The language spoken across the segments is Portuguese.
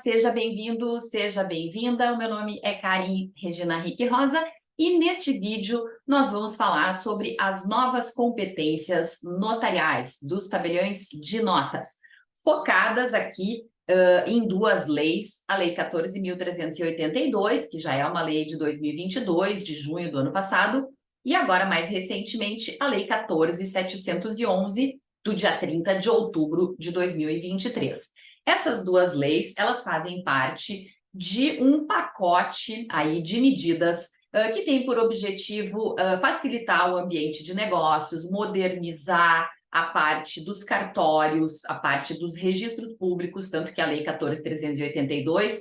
seja bem-vindo, seja bem-vinda. O meu nome é Karen Regina Henrique Rosa e neste vídeo nós vamos falar sobre as novas competências notariais dos tabeliões de notas, focadas aqui em duas leis, a Lei 14.382, que já é uma lei de 2022, de junho do ano passado, e agora, mais recentemente, a Lei 14.711, do dia 30 de outubro de 2023. Essas duas leis, elas fazem parte de um pacote aí de medidas que tem por objetivo facilitar o ambiente de negócios, modernizar a parte dos cartórios, a parte dos registros públicos, tanto que a Lei 14.382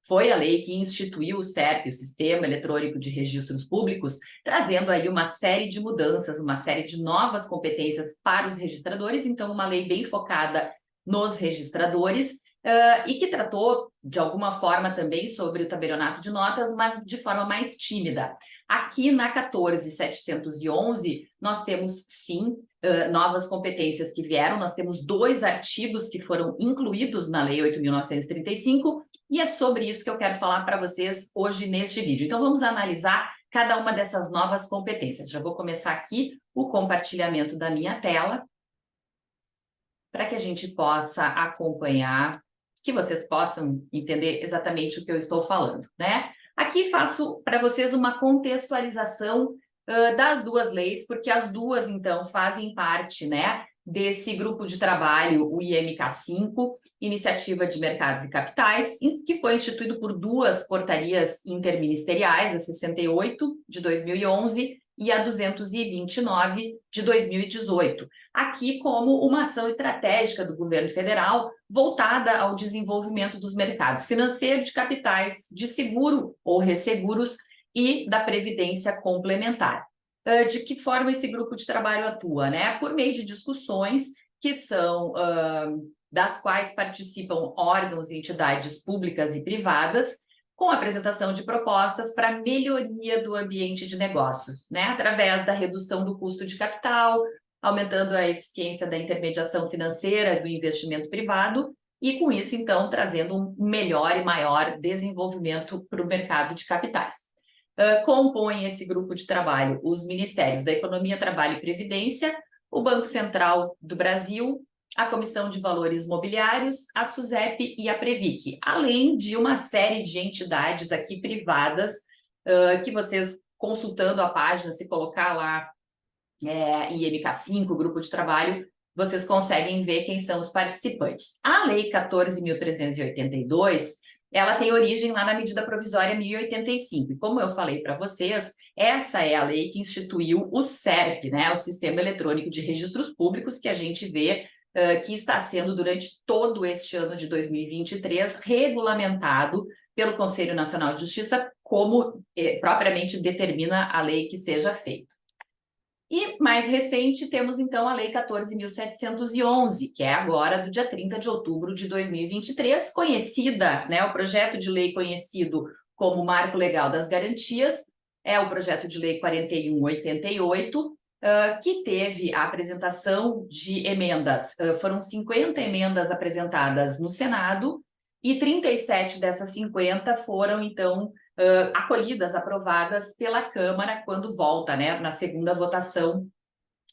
foi a lei que instituiu o SERP, o Sistema Eletrônico de Registros Públicos, trazendo aí uma série de mudanças, uma série de novas competências para os registradores, então uma lei bem focada nos registradores, e que tratou, de alguma forma, também sobre o tabelionato de notas, mas de forma mais tímida. Aqui na 14.711, nós temos, sim, novas competências que vieram, nós temos 2 artigos que foram incluídos na Lei 8.935, e é sobre isso que eu quero falar para vocês hoje neste vídeo. Então, vamos analisar cada uma dessas novas competências. Já vou começar aqui o compartilhamento da minha tela, para que a gente possa acompanhar, que vocês possam entender exatamente o que eu estou falando, né? Aqui faço para vocês uma contextualização das duas leis, porque as duas, então, fazem parte, né, desse grupo de trabalho, o IMK5, Iniciativa de Mercados e Capitais, que foi instituído por 2 portarias interministeriais, a 68 de 2011 e a 229 de 2018, aqui como uma ação estratégica do governo federal voltada ao desenvolvimento dos mercados financeiro, de capitais, de seguro ou resseguros e da previdência complementar. De que forma esse grupo de trabalho atua, né? Por meio de discussões que são das quais participam órgãos e entidades públicas e privadas, com a apresentação de propostas para melhoria do ambiente de negócios, né? Através da redução do custo de capital, aumentando a eficiência da intermediação financeira, do investimento privado, e com isso, então, trazendo um melhor e maior desenvolvimento para o mercado de capitais. Compõem esse grupo de trabalho os Ministérios da Economia, Trabalho e Previdência, o Banco Central do Brasil, a Comissão de Valores Mobiliários, a SUSEP e a Previc, além de uma série de entidades aqui privadas, que vocês, consultando a página, se colocar lá IMK5, grupo de trabalho, vocês conseguem ver quem são os participantes. A Lei 14.382, ela tem origem lá na medida provisória 1085. E como eu falei para vocês, essa é a lei que instituiu o SERP, né, o Sistema Eletrônico de Registros Públicos, que a gente vê que está sendo, durante todo este ano de 2023, regulamentado pelo Conselho Nacional de Justiça, como propriamente determina a lei que seja feita. E mais recente temos então a Lei 14.711, que é agora do dia 30 de outubro de 2023, conhecida, né, o projeto de lei conhecido como Marco Legal das Garantias, é o projeto de lei 4188, que teve a apresentação de emendas, foram 50 emendas apresentadas no Senado, e 37 dessas 50 foram, então, acolhidas, aprovadas pela Câmara quando volta, né, na segunda votação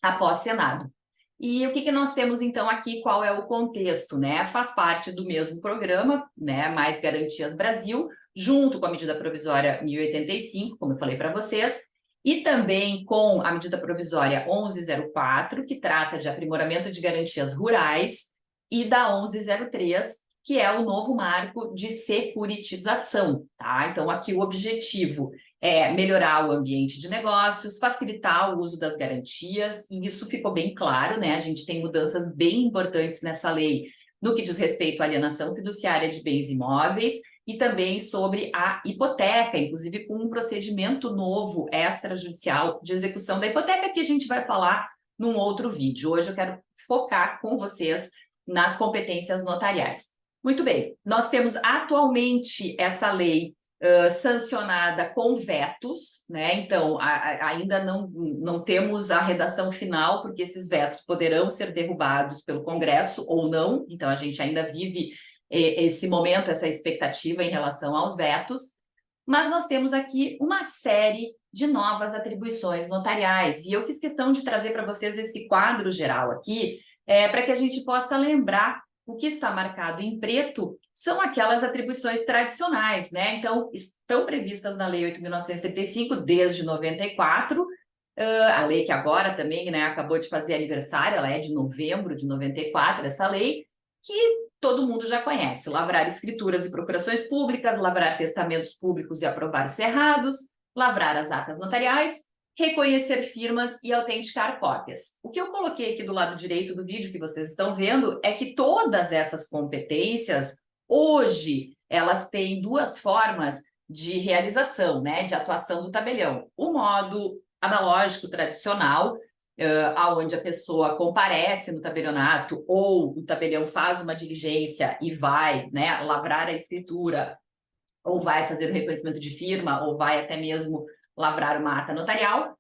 após Senado. E o que nós temos, então, aqui, qual é o contexto, né? Faz parte do mesmo programa, né, Mais Garantias Brasil, junto com a medida provisória 1085, como eu falei para vocês, e também com a medida provisória 1104, que trata de aprimoramento de garantias rurais, e da 1103, que é o novo marco de securitização, tá? Então, aqui o objetivo é melhorar o ambiente de negócios, facilitar o uso das garantias, e isso ficou bem claro, né? A gente tem mudanças bem importantes nessa lei no que diz respeito à alienação fiduciária de bens imóveis e também sobre a hipoteca, inclusive com um procedimento novo extrajudicial de execução da hipoteca, que a gente vai falar num outro vídeo. Hoje eu quero focar com vocês nas competências notariais. Muito bem, nós temos atualmente essa lei sancionada com vetos, né? Então, ainda não temos a redação final, porque esses vetos poderão ser derrubados pelo Congresso ou não, então a gente ainda vive esse momento, essa expectativa em relação aos vetos, mas nós temos aqui uma série de novas atribuições notariais, e eu fiz questão de trazer para vocês esse quadro geral aqui, para que a gente possa lembrar o que está marcado em preto são aquelas atribuições tradicionais, né? Então, estão previstas na Lei 8.935 desde 94, a lei que agora também, né, acabou de fazer aniversário, ela é de novembro de 94, essa lei, que todo mundo já conhece: lavrar escrituras e procurações públicas, lavrar testamentos públicos e aprovar os cerrados, lavrar as atas notariais, reconhecer firmas e autenticar cópias. O que eu coloquei aqui do lado direito do vídeo que vocês estão vendo é que todas essas competências, hoje, elas têm duas formas de realização, né, de atuação do tabelião. O modo analógico tradicional, aonde a pessoa comparece no tabelionato ou o tabelião faz uma diligência e vai, né, lavrar a escritura, ou vai fazer o reconhecimento de firma, ou vai até mesmo lavrar uma ata notarial.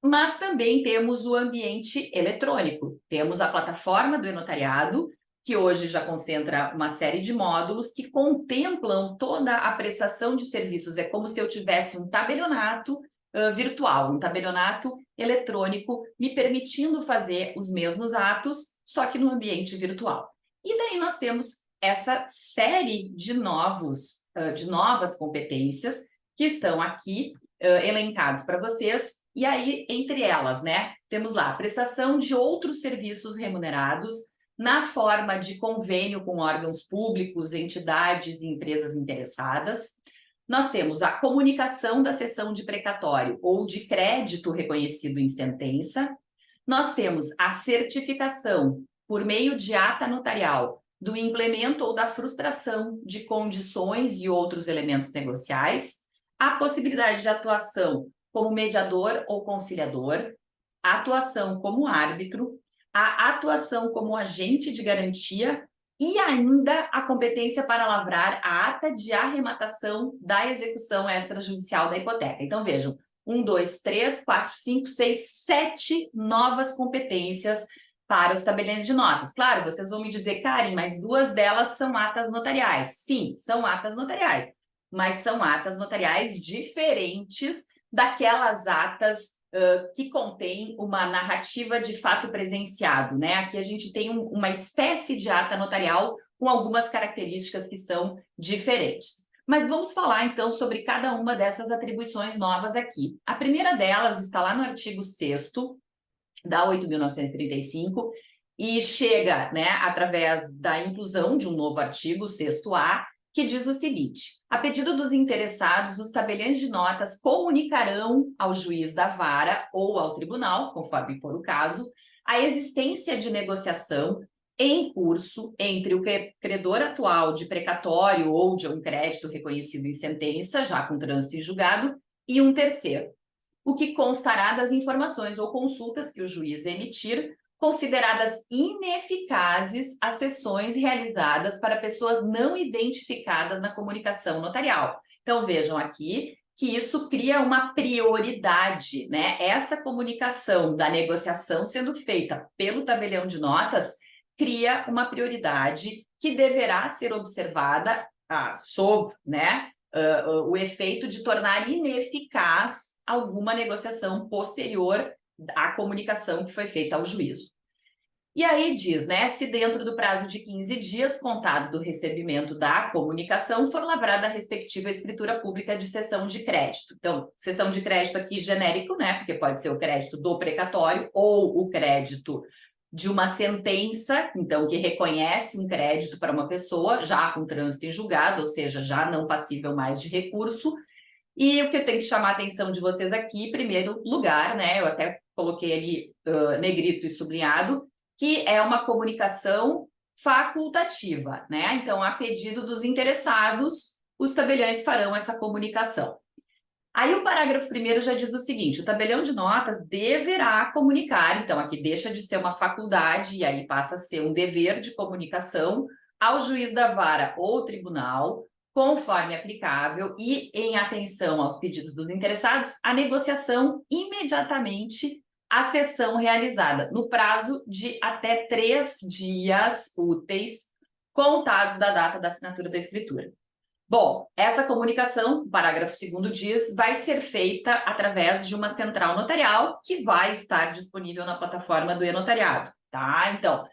Mas também temos o ambiente eletrônico, temos a plataforma do e-notariado, que hoje já concentra uma série de módulos que contemplam toda a prestação de serviços. É como se eu tivesse um tabelionato virtual, um tabelionato eletrônico, me permitindo fazer os mesmos atos, só que no ambiente virtual. E daí nós temos essa série de novas competências que estão aqui elencados para vocês. E aí, entre elas, né, temos lá a prestação de outros serviços remunerados na forma de convênio com órgãos públicos, entidades e empresas interessadas. Nós temos a comunicação da cessão de precatório ou de crédito reconhecido em sentença. Nós temos a certificação, por meio de ata notarial, do implemento ou da frustração de condições e outros elementos negociais, a possibilidade de atuação como mediador ou conciliador, a atuação como árbitro, a atuação como agente de garantia e ainda a competência para lavrar a ata de arrematação da execução extrajudicial da hipoteca. Então, vejam, 1, 2, 3, 4, 5, 6, 7 novas competências para os tabeliões de notas. Claro, vocês vão me dizer, Karen, mas 2 delas são atas notariais. Sim, são atas notariais, mas são atas notariais diferentes daquelas atas que contém uma narrativa de fato presenciado, né? Aqui a gente tem uma espécie de ata notarial com algumas características que são diferentes. Mas vamos falar então sobre cada uma dessas atribuições novas aqui. A primeira delas está lá no artigo 6º da 8.935 e chega, né, através da inclusão de um novo artigo, 6º-A, que diz o seguinte: a pedido dos interessados, os tabeliões de notas comunicarão ao juiz da vara ou ao tribunal, conforme for o caso, a existência de negociação em curso entre o credor atual de precatório ou de um crédito reconhecido em sentença, já com trânsito em julgado, e um terceiro, o que constará das informações ou consultas que o juiz emitir, consideradas ineficazes as sessões realizadas para pessoas não identificadas na comunicação notarial. Então, vejam aqui que isso cria uma prioridade, né? Essa comunicação da negociação sendo feita pelo tabelião de notas cria uma prioridade que deverá ser observada sob, né, o efeito de tornar ineficaz alguma negociação posterior à comunicação que foi feita ao juízo. E aí diz, né, se dentro do prazo de 15 dias, contado do recebimento da comunicação, for lavrada a respectiva escritura pública de cessão de crédito. Então, cessão de crédito aqui genérico, né, porque pode ser o crédito do precatório ou o crédito de uma sentença, então, que reconhece um crédito para uma pessoa já com trânsito em julgado, ou seja, já não passível mais de recurso. E o que eu tenho que chamar a atenção de vocês aqui, em primeiro lugar, né, eu até coloquei ali negrito e sublinhado, que é uma comunicação facultativa, né? Então, a pedido dos interessados, os tabeliões farão essa comunicação. Aí o parágrafo 1º já diz o seguinte: o tabelião de notas deverá comunicar, então aqui deixa de ser uma faculdade e aí passa a ser um dever de comunicação ao juiz da vara ou tribunal, conforme aplicável e em atenção aos pedidos dos interessados, a negociação imediatamente à sessão realizada, no prazo de até 3 dias úteis, contados da data da assinatura da escritura. Bom, essa comunicação, o parágrafo 2º diz, vai ser feita através de uma central notarial que vai estar disponível na plataforma do e-notariado, tá? Então,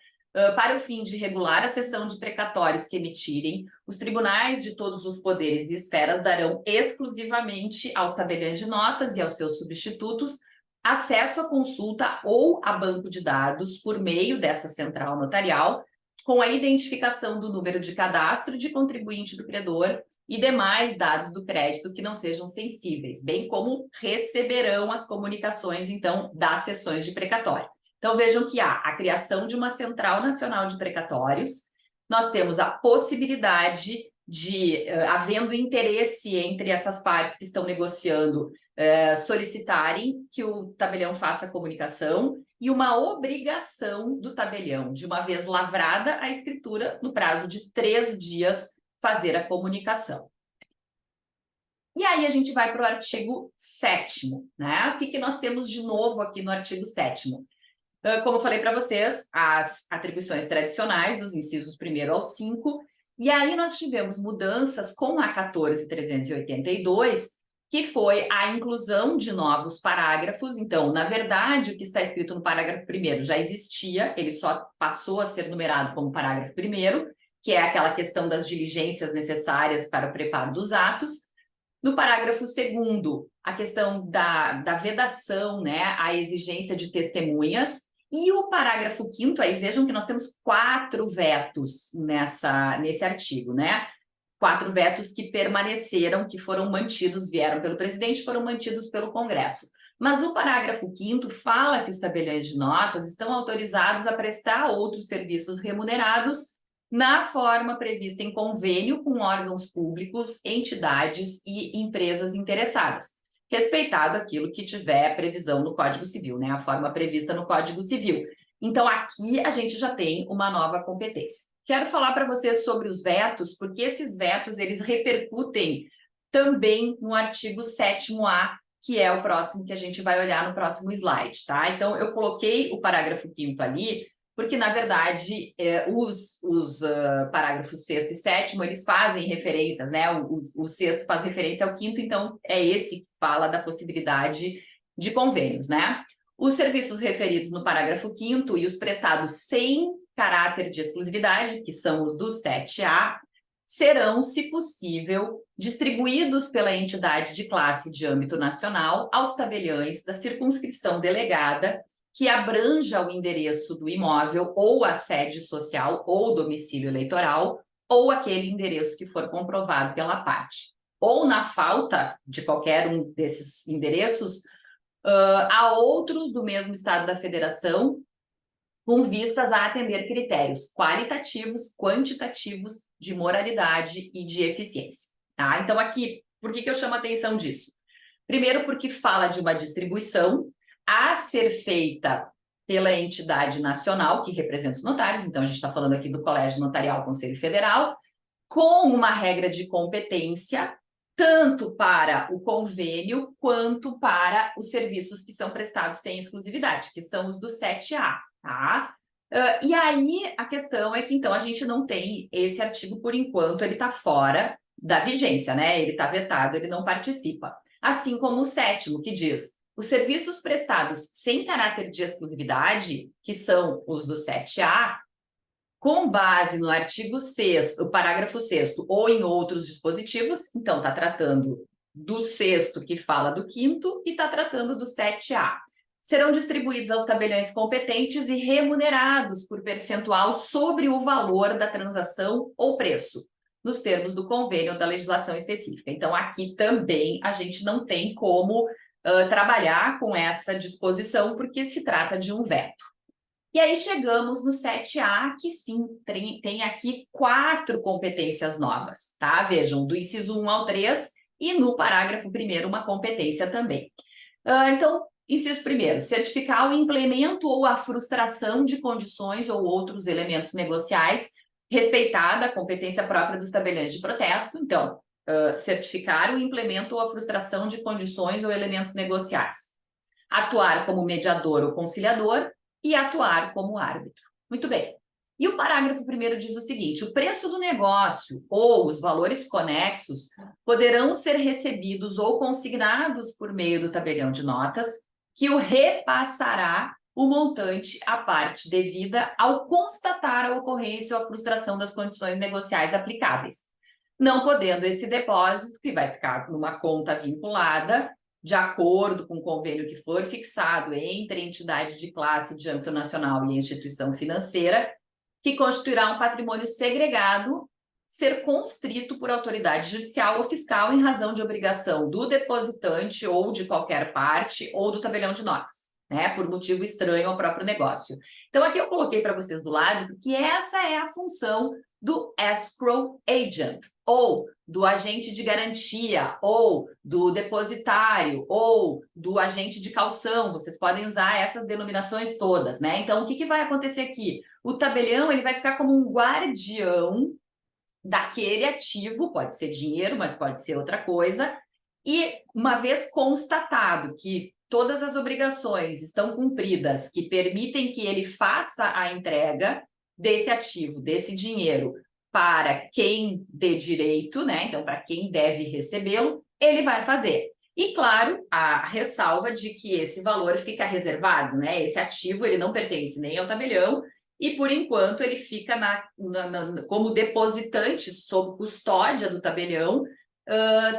para o fim de regular a cessão de precatórios que emitirem, os tribunais de todos os poderes e esferas darão exclusivamente aos tabeliões de notas e aos seus substitutos acesso à consulta ou a banco de dados por meio dessa central notarial, com a identificação do número de cadastro de contribuinte do credor e demais dados do crédito que não sejam sensíveis, bem como receberão as comunicações, então, das sessões de precatório. Então, vejam que há a criação de uma Central Nacional de Precatórios, nós temos a possibilidade de, havendo interesse entre essas partes que estão negociando, solicitarem que o tabelião faça a comunicação e uma obrigação do tabelião, de uma vez lavrada a escritura, no prazo de 3 dias, fazer a comunicação. E aí a gente vai para o artigo 7º, né? O que nós temos de novo aqui no artigo 7º? Como eu falei para vocês, as atribuições tradicionais dos incisos 1º ao 5, e aí nós tivemos mudanças com a 14.382, que foi a inclusão de novos parágrafos. Então, na verdade, o que está escrito no parágrafo 1º já existia, ele só passou a ser numerado como parágrafo 1º, que é aquela questão das diligências necessárias para o preparo dos atos. No parágrafo 2º, a questão da vedação, né, a exigência de testemunhas. E o parágrafo 5º, aí vejam que nós temos 4 vetos nesse artigo, né? 4 vetos que permaneceram, que foram mantidos, vieram pelo presidente, foram mantidos pelo Congresso. Mas o parágrafo 5º fala que os tabeliões de notas estão autorizados a prestar outros serviços remunerados na forma prevista em convênio com órgãos públicos, entidades e empresas interessadas, respeitado aquilo que tiver previsão no Código Civil, né? A forma prevista no Código Civil. Então, aqui a gente já tem uma nova competência. Quero falar para vocês sobre os vetos, porque esses vetos, eles repercutem também no artigo 7º-A, que é o próximo que a gente vai olhar no próximo slide, tá? Então, eu coloquei o parágrafo 5º ali, porque, na verdade, os parágrafos 6º e 7º, eles fazem referências, né? O 6º faz referência ao 5º, então é esse que fala da possibilidade de convênios, né? Os serviços referidos no parágrafo 5º e os prestados sem caráter de exclusividade, que são os do 7A, serão, se possível, distribuídos pela entidade de classe de âmbito nacional aos tabeliões da circunscrição delegada que abranja o endereço do imóvel ou a sede social ou domicílio eleitoral ou aquele endereço que for comprovado pela parte. Ou, na falta de qualquer um desses endereços, há outros do mesmo estado da federação com vistas a atender critérios qualitativos, quantitativos, de moralidade e de eficiência. Tá? Então, aqui, por que eu chamo a atenção disso? Primeiro, porque fala de uma distribuição a ser feita pela entidade nacional, que representa os notários, então a gente está falando aqui do Colégio Notarial Conselho Federal, com uma regra de competência, tanto para o convênio, quanto para os serviços que são prestados sem exclusividade, que são os do 7A, tá? E aí, a questão é que, então, a gente não tem esse artigo, por enquanto, ele está fora da vigência, né? Ele está vetado, ele não participa. Assim como o 7º, que diz: os serviços prestados sem caráter de exclusividade, que são os do 7A, com base no artigo 6º, o parágrafo 6º, ou em outros dispositivos, então está tratando do 6º que fala do 5º e está tratando do 7A. Serão distribuídos aos tabeliões competentes e remunerados por percentual sobre o valor da transação ou preço, nos termos do convênio ou da legislação específica. Então, aqui também a gente não tem como trabalhar com essa disposição, porque se trata de um veto. E aí chegamos no 7A, que sim, tem aqui 4 competências novas, tá? Vejam, do inciso 1 ao 3 e no parágrafo 1º uma competência também. Então, inciso 1º, certificar o implemento ou a frustração de condições ou outros elementos negociais, respeitada a competência própria dos tabeliões de protesto. Então, certificar o implemento ou a frustração de condições ou elementos negociais. Atuar como mediador ou conciliador e atuar como árbitro. Muito bem. E o parágrafo 1º diz o seguinte: o preço do negócio ou os valores conexos poderão ser recebidos ou consignados por meio do tabelião de notas, que o repassará o montante à parte devida ao constatar a ocorrência ou a frustração das condições negociais aplicáveis, não podendo esse depósito, que vai ficar numa conta vinculada, de acordo com o convênio que for fixado entre entidade de classe de âmbito nacional e instituição financeira, que constituirá um patrimônio segregado, ser constrito por autoridade judicial ou fiscal em razão de obrigação do depositante ou de qualquer parte ou do tabelião de notas, né, por motivo estranho ao próprio negócio. Então, aqui eu coloquei para vocês do lado, porque essa é a função do escrow agent, ou do agente de garantia, ou do depositário, ou do agente de calção. Vocês podem usar essas denominações todas, né? Então, o que vai acontecer aqui? O tabelião ele vai ficar como um guardião daquele ativo, pode ser dinheiro, mas pode ser outra coisa, e uma vez constatado que todas as obrigações estão cumpridas, que permitem que ele faça a entrega desse ativo, desse dinheiro, para quem dê direito, né? Então, para quem deve recebê-lo, ele vai fazer. E, claro, a ressalva de que esse valor fica reservado, né? Esse ativo, ele não pertence nem ao tabelião, e, por enquanto, ele fica como depositante sob custódia do tabelião,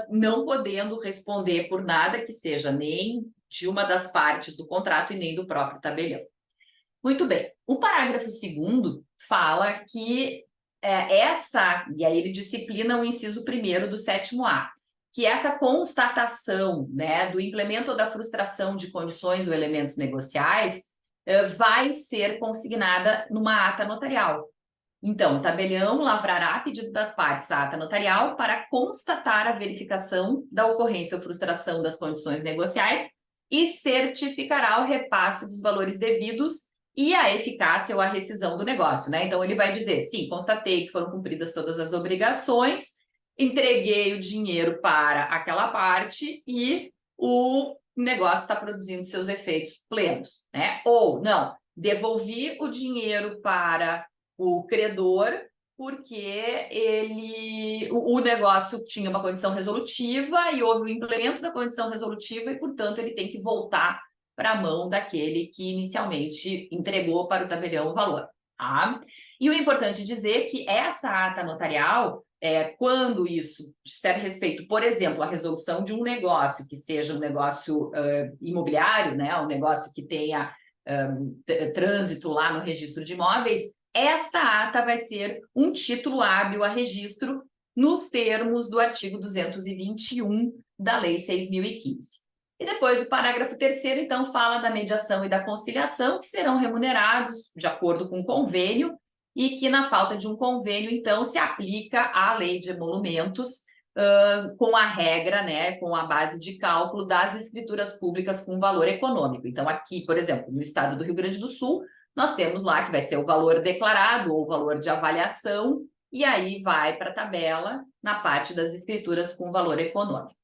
não podendo responder por nada que seja nem de uma das partes do contrato e nem do próprio tabelião. Muito bem. O parágrafo 2º fala que e aí ele disciplina o inciso 1º do 7º-A, que essa constatação, né, do implemento ou da frustração de condições ou elementos negociais vai ser consignada numa ata notarial. Então, o tabelião lavrará a pedido das partes a ata notarial para constatar a verificação da ocorrência ou frustração das condições negociais e certificará o repasse dos valores devidos e a eficácia ou a rescisão do negócio, né? Então, ele vai dizer, sim, constatei que foram cumpridas todas as obrigações, entreguei o dinheiro para aquela parte e o negócio está produzindo seus efeitos plenos, né? Ou, não, devolvi o dinheiro para o credor porque o negócio tinha uma condição resolutiva e houve o implemento da condição resolutiva e, portanto, ele tem que voltar para a mão daquele que inicialmente entregou para o tabelião o valor. Tá? E o importante dizer que essa ata notarial, quando isso disser respeito, por exemplo, à resolução de um negócio que seja um negócio imobiliário, né, um negócio que tenha trânsito lá no registro de imóveis, esta ata vai ser um título hábil a registro nos termos do artigo 221 da Lei 6.015. E depois o parágrafo 3º, então, fala da mediação e da conciliação, que serão remunerados de acordo com o convênio e que, na falta de um convênio, então, se aplica a lei de emolumentos com a regra, né, com a base de cálculo das escrituras públicas com valor econômico. Então, aqui, por exemplo, no estado do Rio Grande do Sul, nós temos lá que vai ser o valor declarado ou o valor de avaliação, e aí vai para a tabela na parte das escrituras com valor econômico.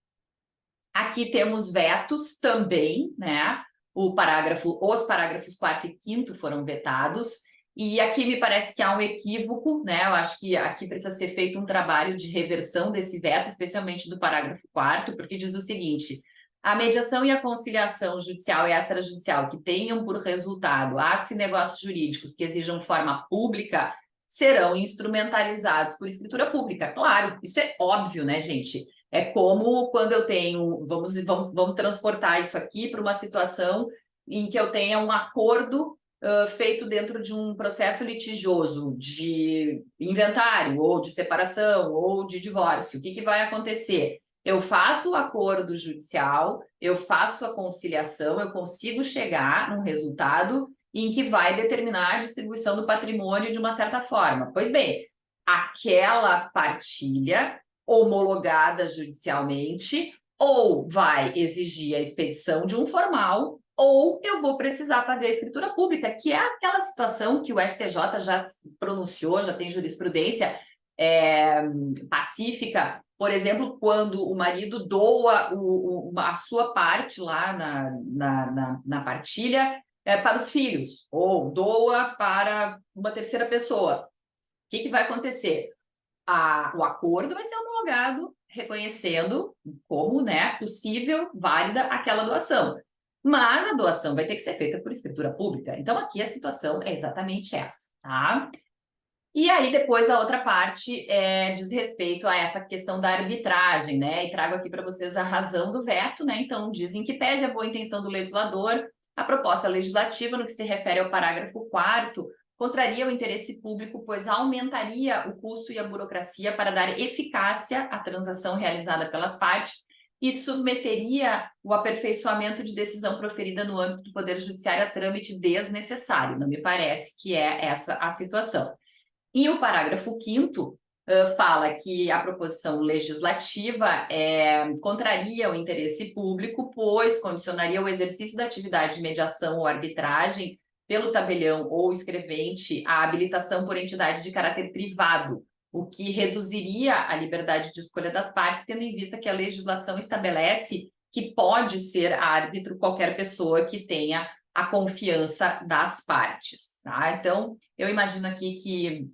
Aqui temos vetos também, né? Os parágrafos 4º e 5º foram vetados, e aqui me parece que há um equívoco, né? Eu acho que aqui precisa ser feito um trabalho de reversão desse veto, especialmente do parágrafo 4º, porque diz o seguinte: a mediação e a conciliação judicial e extrajudicial que tenham por resultado atos e negócios jurídicos que exijam forma pública serão instrumentalizados por escritura pública. Claro, isso é óbvio, né, gente? É como quando eu tenho, vamos transportar isso aqui para uma situação em que eu tenha um acordo feito dentro de um processo litigioso de inventário, ou de separação, ou de divórcio. O que vai acontecer? Eu faço o acordo judicial, eu faço a conciliação, eu consigo chegar num resultado em que vai determinar a distribuição do patrimônio de uma certa forma. Pois bem, aquela partilha homologada judicialmente ou vai exigir a expedição de um formal ou eu vou precisar fazer a escritura pública, que é aquela situação que o STJ já se pronunciou, já tem jurisprudência pacífica, por exemplo, quando o marido doa a sua parte lá na partilha para os filhos, ou doa para uma terceira pessoa. O que vai acontecer? O acordo vai ser homologado, reconhecendo como, né, possível, válida aquela doação. Mas a doação vai ter que ser feita por escritura pública. Então, aqui a situação é exatamente essa, tá? E aí, depois, a outra parte diz respeito a essa questão da arbitragem, né? E trago aqui para vocês a razão do veto, né? Então, dizem que pese a boa intenção do legislador, a proposta legislativa, no que se refere ao parágrafo 4º, contraria o interesse público, pois aumentaria o custo e a burocracia para dar eficácia à transação realizada pelas partes e submeteria o aperfeiçoamento de decisão proferida no âmbito do Poder Judiciário a trâmite desnecessário. Não me parece que é essa a situação. E o parágrafo 5º fala que a proposição legislativa contraria o interesse público, pois condicionaria o exercício da atividade de mediação ou arbitragem pelo tabelião ou escrevente à habilitação por entidade de caráter privado, o que reduziria a liberdade de escolha das partes, tendo em vista que a legislação estabelece que pode ser árbitro qualquer pessoa que tenha a confiança das partes, tá? Então, eu imagino aqui que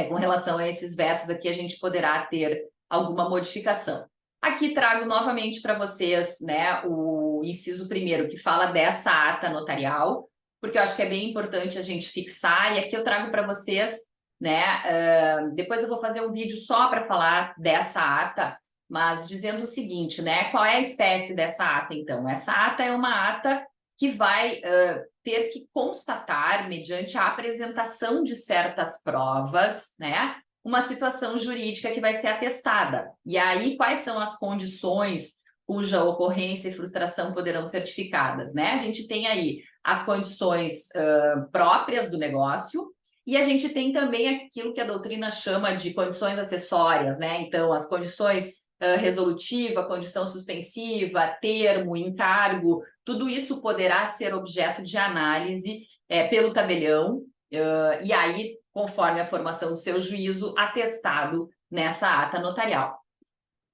com relação a esses vetos aqui, a gente poderá ter alguma modificação. Aqui trago novamente para vocês, né, o inciso 1º, que fala dessa ata notarial, porque eu acho que é bem importante a gente fixar, e aqui eu trago para vocês, né, depois eu vou fazer um vídeo só para falar dessa ata, mas dizendo o seguinte, né, qual é a espécie dessa ata, então? Essa ata é uma ata que vai ter que constatar, mediante a apresentação de certas provas, né, uma situação jurídica que vai ser atestada. E aí, quais são as condições cuja ocorrência e frustração poderão ser certificadas, né? A gente tem aí as condições próprias do negócio, e a gente tem também aquilo que a doutrina chama de condições acessórias, né? Então, as condições resolutiva, condição suspensiva, termo, encargo, tudo isso poderá ser objeto de análise pelo tabelião, e aí, conforme a formação do seu juízo, atestado nessa ata notarial.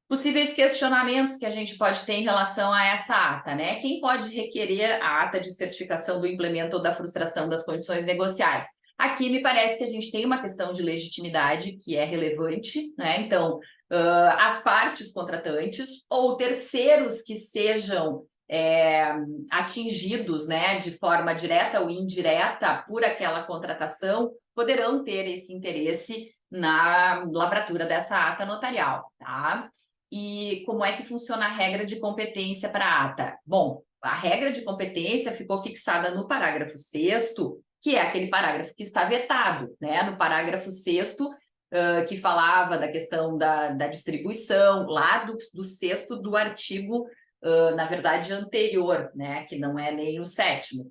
Possíveis questionamentos que a gente pode ter em relação a essa ata, né? Quem pode requerer a ata de certificação do implemento ou da frustração das condições negociais? Aqui me parece que a gente tem uma questão de legitimidade que é relevante, né? Então, as partes contratantes ou terceiros que sejam atingidos, né, de forma direta ou indireta por aquela contratação, poderão ter esse interesse na lavratura dessa ata notarial, tá? E como é que funciona a regra de competência para a ata? Bom, a regra de competência ficou fixada no parágrafo 6º, que é aquele parágrafo que está vetado, né? No parágrafo 6º, que falava da questão da distribuição, lá do 6º do artigo, na verdade, anterior, né? Que não é nem o 7º.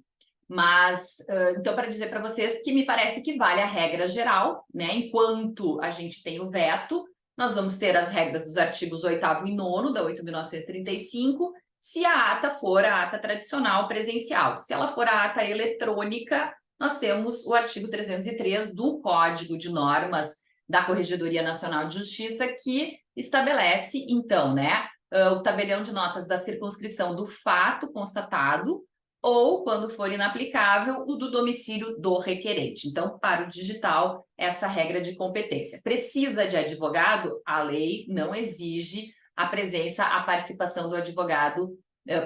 Mas, então, para dizer para vocês que me parece que vale a regra geral, né? Enquanto a gente tem o veto, nós vamos ter as regras dos artigos 8º e 9º da 8.935, se a ata for a ata tradicional presencial. Se ela for a ata eletrônica, nós temos o artigo 303 do Código de Normas da Corregedoria Nacional de Justiça, que estabelece, então, né, o tabelião de notas da circunscrição do fato constatado, ou, quando for inaplicável, o do domicílio do requerente. Então, para o digital, essa regra de competência. Precisa de advogado? A lei não exige a presença, a participação do advogado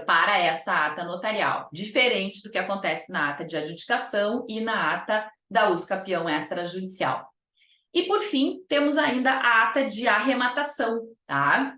para essa ata notarial, diferente do que acontece na ata de adjudicação e na ata da uso capião extrajudicial. E, por fim, temos ainda a ata de arrematação, tá?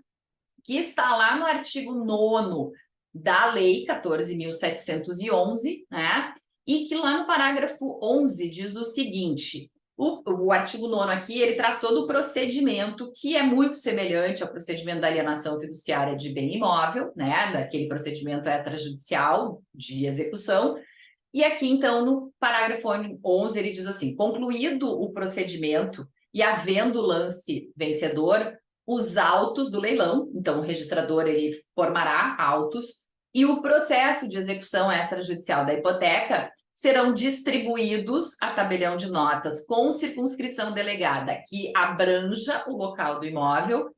Que está lá no artigo 9º da Lei 14.711, né? E que lá no parágrafo 11 diz o seguinte: o artigo 9º aqui, ele traz todo o procedimento que é muito semelhante ao procedimento da alienação fiduciária de bem imóvel, né? Daquele procedimento extrajudicial de execução. E aqui, então, no parágrafo 11, ele diz assim: concluído o procedimento e havendo lance vencedor, os autos do leilão, então o registrador ele formará autos, e o processo de execução extrajudicial da hipoteca serão distribuídos a tabelião de notas com circunscrição delegada que abranja o local do imóvel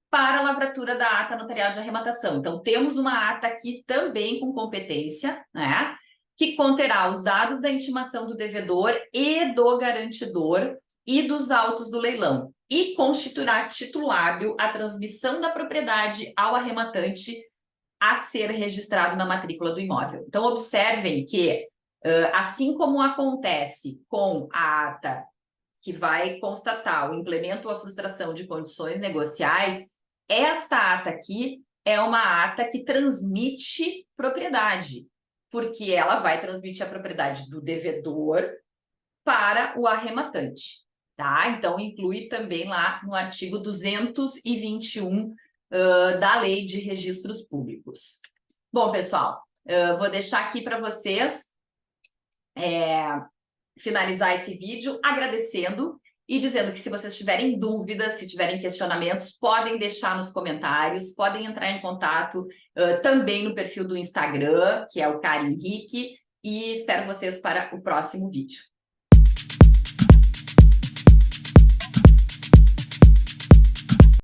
para a lavratura da ata notarial de arrematação. Então, temos uma ata aqui também com competência, né? que conterá os dados da intimação do devedor e do garantidor e dos autos do leilão, e constituirá título hábil a transmissão da propriedade ao arrematante a ser registrado na matrícula do imóvel. Então, observem que, assim como acontece com a ata que vai constatar o implemento ou a frustração de condições negociais, esta ata aqui é uma ata que transmite propriedade, porque ela vai transmitir a propriedade do devedor para o arrematante, tá? Então, inclui também lá no artigo 221 da Lei de Registros Públicos. Bom, pessoal, vou deixar aqui para vocês finalizar esse vídeo agradecendo e dizendo que se vocês tiverem dúvidas, se tiverem questionamentos, podem deixar nos comentários, podem entrar em contato também no perfil do Instagram, que é o Karin Henrique, e espero vocês para o próximo vídeo.